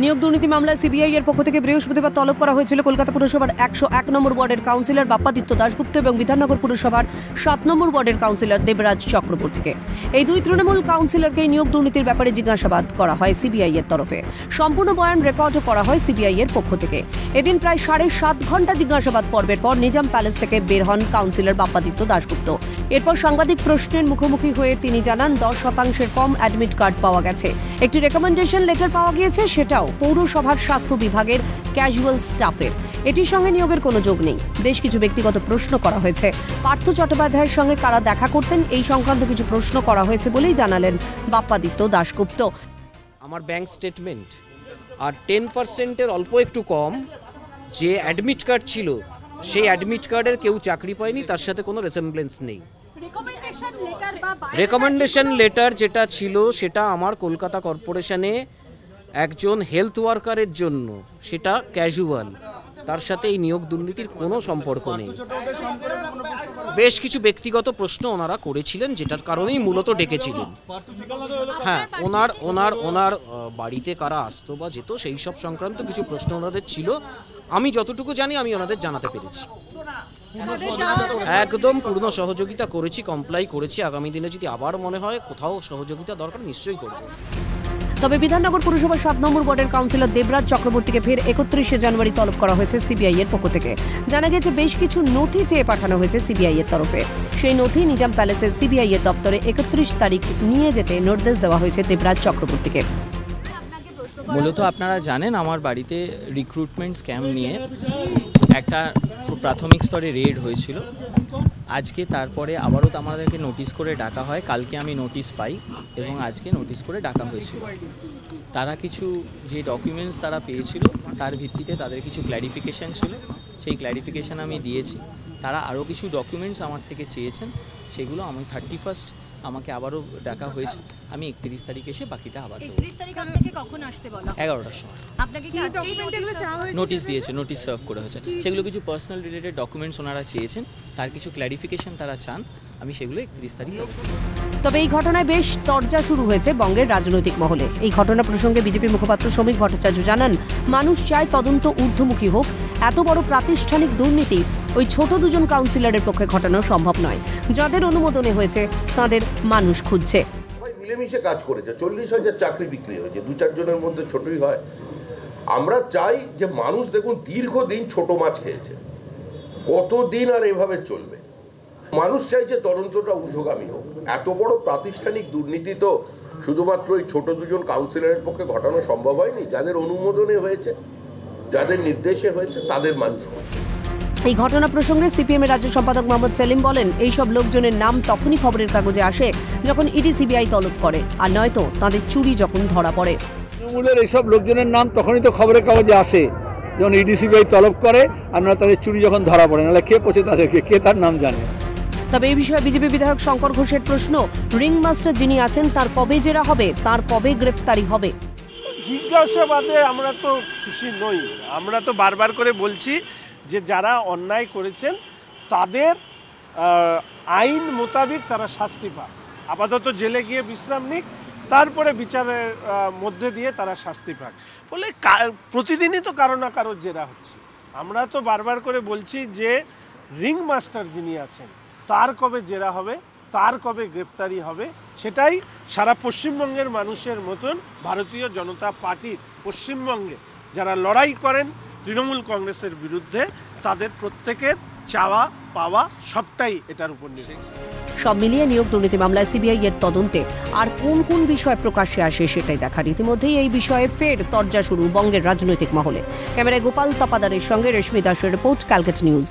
নিয়োগ দুর্নীতি মামলায় সিবিআই এর পক্ষ থেকে বৃহস্পতিবার তলব করা হয়েছিল কলকাতা পুরসভার 101 নম্বর ওয়ার্ডের কাউন্সিলর বাপ্পাদিত্য দাশগুপ্ত এবং বিধাননগর পুরসভার 7 নম্বর ওয়ার্ডের কাউন্সিলর দেবরাজ চক্রবর্তীকে। এই দুই তৃণমূল কাউন্সিলরকে নিয়োগ দুর্নীতির ব্যাপারে জিজ্ঞাসাবাদ করা হয় সিবিআই এর তরফে। সম্পূর্ণ বয়ান রেকর্ডও করা হয় সিবিআই এর পক্ষ থেকে। এদিন প্রায় 7.5 ঘন্টা জিজ্ঞাসাবাদ পর্বের পর নিজাম প্যালেস থেকে বের হন কাউন্সিলর বাপ্পাদিত্য দাশগুপ্ত। এরপর সাংবাদিক প্রশ্নের মুখোমুখি হয়ে তিনি জানান 10% কম অ্যাডমিট কার্ড পাওয়া গেছে। একটি রেকমেন্ডেশন লেটার পাওয়া গিয়েছে, সেটাও পৌরসভার স্বাস্থ্য বিভাগের ক্যাজুয়াল স্টাফের। এটির সঙ্গে নিয়োগের কোনো যোগ নেই। বেশ কিছু ব্যক্তিগত প্রশ্ন করা হয়েছে। পার্থ চট্টোপাধ্যায়ের সঙ্গে কারা দেখা করতেন এই সংক্রান্ত কিছু প্রশ্ন করা হয়েছে বলেই জানালেন বাপ্পাদিত্য দাশগুপ্ত। আমার ব্যাংক স্টেটমেন্ট আর 10%-এর অল্প একটু কম যে অ্যাডমিট কার্ড ছিল, সেই অ্যাডমিট কার্ডের কেউ চাকরি পায়নি, তার সাথে কোনো রেসেমব্লেন্স নেই। রেকমেন্ডেশন লেটার যেটা ছিল সেটা আমার কলকাতা কর্পোরেশনে একজন হেলথ ওয়ার্কারের জন্য, সেটা ক্যাজুয়াল, তার সাথে এই নিয়োগ দুর্নীতির কোনো সম্পর্ক নেই। বেশ কিছু ব্যক্তিগত প্রশ্ন ওনারা করেছিলেন, যেটার কারণেই মূলত ডেকেছিলেন। হ্যাঁ, ওনার বাড়িতে কারা আসতো বা যেত সেই সব সংক্রান্ত কিছু প্রশ্ন ওনাদের ছিল। আমি যতটুকু জানি আমি ওনাদের জানাতে পেরেছি। একদম পূর্ণ সহযোগিতা করেছি, কমপ্লাই করেছি। আগামী দিনে যদি আবার মনে হয় কোথাও সহযোগিতা দরকার নিশ্চয়ই করব। তবে বিধাননগর পুরসভার 7 নম্বর ওয়ার্ডের কাউন্সিলর দেবরাজ চক্রবর্তীকে ফের 31শে জানুয়ারি তলব করা হয়েছে সিবিআই এর পক্ষ থেকে। জানা গেছে বেশ কিছু নথি চেয়ে পাঠানো হয়েছে সিবিআই এর তরফে। সেই নথি নিজাম প্যালেসের সিবিআই এর দপ্তরে 31 তারিখ নিয়ে যেতে নির্দেশ দেওয়া হয়েছে দেবরাজ চক্রবর্তীকে। মূলত আপনারা জানেন আমার বাড়িতে রিক্রুটমেন্ট স্ক্যাম নিয়ে একটা প্রাথমিক স্তরে রেড হয়েছিল। আজকে তারপরে আবারও আমাদেরকে নোটিশ করে ডাকা হয়। কালকে আমি নোটিশ পাই এবং আজকে নোটিশ করে ডাকা হয়েছিল। তারা কিছু যে ডকুমেন্টস তারা পেয়েছিল তার ভিত্তিতে তাদের কিছু ক্ল্যারিফিকেশান ছিল, সেই ক্ল্যারিফিকেশান আমি দিয়েছি। তারা আরও কিছু ডকুমেন্টস আমার থেকে চেয়েছেন, সেগুলো আমি 31 আমাকে আবারও ডাকা হয়েছে। আমি 31 তারিখে এসে বাকিটা আবার দেবো। 31 তারিখ আপনাকে কখন আসতে বলা? 11টার সময় আপনাকে কি ডকুমেন্ট এগুলো চাওয়া হয়েছে? নোটিশ দিয়েছে, নোটিশ সার্ভ করে হয়েছে। সেগুলো কিছু পার্সোনাল রিলেটেড ডকুমেন্টস ওনারা চেয়েছেন, তার কিছু ক্ল্যারিফিকেশন তারা চান। আমি সেগুলো 31 তারিখ। তবে এই ঘটনায় বেশ তরজা শুরু হয়েছে বঙ্গের রাজনৈতিক মহলে। এই ঘটনা প্রসঙ্গে বিজেপি মুখপাত্র শ্রমিক ভট্টাচার্য জানান, মানুষ চায় তদন্ত ঊর্ধ্বমুখী হোক। এত বড় প্রাতিষ্ঠানিক দুর্নীতি ওই ছোট দুজন কাউন্সিলরের পক্ষে ঘটানো সম্ভব নয়। যাদের অনুমোদনে হয়েছে তাদের মানুষ খুঁজছে। মিলেমিশে কাজ করেছে, 40,000 চাকরি বিক্রি হয়েছে, 2-4 জনের মধ্যে ছোটই হয়। আমরা চাই যে মানুষ দেখুন দীর্ঘদিন ছোট মাছ খেয়েছে, কতদিন আর এভাবে চলবে? মানুষ চাইছে তদন্তটা ঊর্ধ্বগামী হোক। এত বড় প্রাতিষ্ঠানিক দুর্নীতি তো শুধুমাত্র ওই ছোট দুজন কাউন্সিলরের পক্ষে ঘটানো সম্ভব হয়নি। যাদের অনুমোদনে হয়েছে, যাদের নির্দেশে হয়েছে, তাদের মানুষ হচ্ছে। এই ঘটনা প্রসঙ্গে সিপিএম এর রাজ্য সম্পাদক মোহাম্মদ সেলিম বলেন, এই সব লোকজনের নাম তখনই খবরের কাগজে আসে যখন ইডি সিবিআই তলব করে, আর নয়তো তাদের চুরি যখন ধরা পড়ে। তৃণমূলের এইসব লোকজনের নাম তখনই তো খবরের কাগজে আসে যখন ইডি সিবিআই তলব করে, আর নয় তাদের চুরি যখন ধরা পড়ে। নাহলে কে পৌঁছে তাদেরকে, কে তার নাম জানে? তবে এই বিষয়ে বিজেপি বিধায়ক শঙ্কর ঘোষের প্রশ্ন, রিং মাস্টার যিনি আছেন তার কবে জেরা হবে, তার কবে গ্রেপ্তারি হবে? জিজ্ঞাসাবাদে আমরা তো খুশি নই। আমরা তো বারবার করে বলছি যে যারা অন্যায় করেছেন তাদের আইন মোতাবেক তারা শাস্তি পায়। আপাতত জেলে গিয়ে বিশ্রাম নিক, তারপরে বিচারের মধ্যে দিয়ে তারা শাস্তি পাক। বলে প্রতিদিনই তো কারো না কারো জেরা হচ্ছে। আমরা তো বারবার করে বলছি যে রিং মাস্টার যিনি আছেন তার কবে জেরা হবে, তার কবে গ্রেপ্তারি হবে, সেটাই সারা পশ্চিমবঙ্গের মানুষের মতন ভারতীয় জনতা পার্টির পশ্চিমবঙ্গে যারা লড়াই করেন তৃণমূল কংগ্রেসের বিরুদ্ধে, তাদের প্রত্যেকের চাওয়া পাওয়া সবটাই এটার উপর নির্ভর। সব মিলিয়ে নিয়োগ দুর্নীতি মামলায় সিবিআই এর তদন্তে আর কোন কোন বিষয় প্রকাশ্যে আসে সেটাই দেখার। ইতিমধ্যেই এই বিষয়ে ফের তরজা শুরু বঙ্গের রাজনৈতিক মহলে। ক্যামেরায় গোপাল তপাদারের সঙ্গে রেশমি দাসের রিপোর্ট, ক্যালকাটা নিউজ।